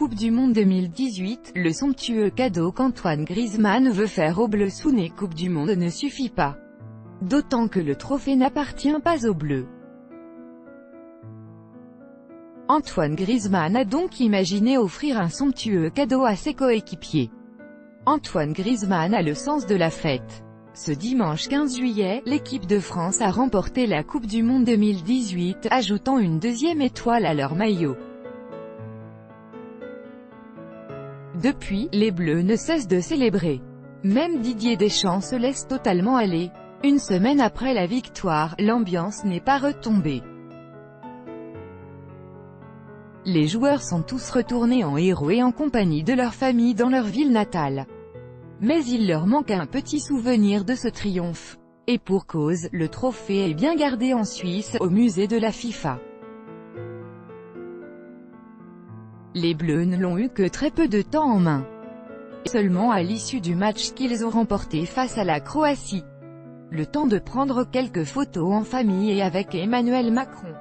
Coupe du Monde 2018, le somptueux cadeau qu'Antoine Griezmann veut faire aux Bleus sous les Coupe du Monde ne suffit pas. D'autant que le trophée n'appartient pas aux Bleus. Antoine Griezmann a donc imaginé offrir un somptueux cadeau à ses coéquipiers. Antoine Griezmann a le sens de la fête. Ce dimanche 15 juillet, l'équipe de France a remporté la Coupe du Monde 2018, ajoutant une deuxième étoile à leur maillot. Depuis, les Bleus ne cessent de célébrer. Même Didier Deschamps se laisse totalement aller. Une semaine après la victoire, l'ambiance n'est pas retombée. Les joueurs sont tous retournés en héros et en compagnie de leur famille dans leur ville natale. Mais il leur manque un petit souvenir de ce triomphe. Et pour cause, le trophée est bien gardé en Suisse, au musée de la FIFA. Les Bleus ne l'ont eu que très peu de temps en main. Seulement à l'issue du match qu'ils ont remporté face à la Croatie. Le temps de prendre quelques photos en famille et avec Emmanuel Macron.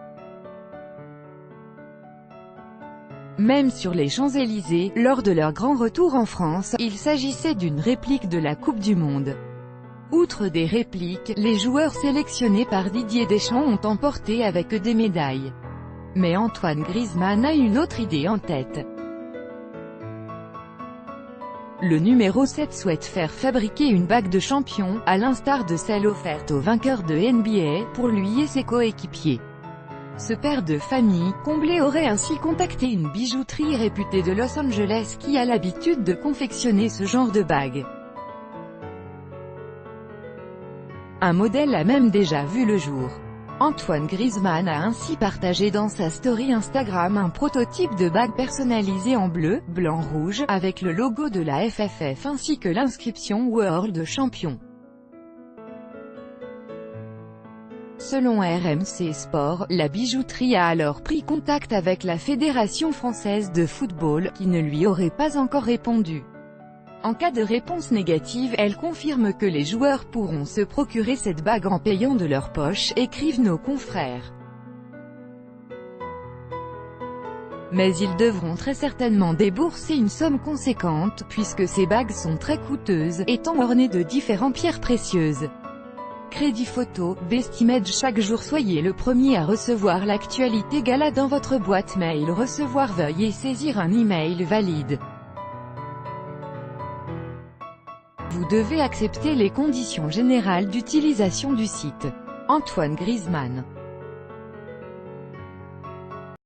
Même sur les Champs-Élysées, lors de leur grand retour en France, il s'agissait d'une réplique de la Coupe du Monde. Outre des répliques, les joueurs sélectionnés par Didier Deschamps ont emporté avec eux des médailles. Mais Antoine Griezmann a une autre idée en tête. Le numéro 7 souhaite faire fabriquer une bague de champion, à l'instar de celle offerte aux vainqueurs de NBA, pour lui et ses coéquipiers. Ce père de famille, comblé, aurait ainsi contacté une bijouterie réputée de Los Angeles qui a l'habitude de confectionner ce genre de bague. Un modèle a même déjà vu le jour. Antoine Griezmann a ainsi partagé dans sa story Instagram un prototype de bague personnalisée en bleu, blanc, rouge, avec le logo de la FFF ainsi que l'inscription World Champion. Selon RMC Sport, la bijouterie a alors pris contact avec la Fédération française de football, qui ne lui aurait pas encore répondu. En cas de réponse négative, elle confirme que les joueurs pourront se procurer cette bague en payant de leur poche, écrivent nos confrères. Mais ils devront très certainement débourser une somme conséquente, puisque ces bagues sont très coûteuses, étant ornées de différentes pierres précieuses. Crédit photo, Bestimage. Chaque jour soyez le premier à recevoir l'actualité gala dans votre boîte mail. Recevoir, veuillez saisir un email valide. Vous devez accepter les conditions générales d'utilisation du site. Antoine Griezmann.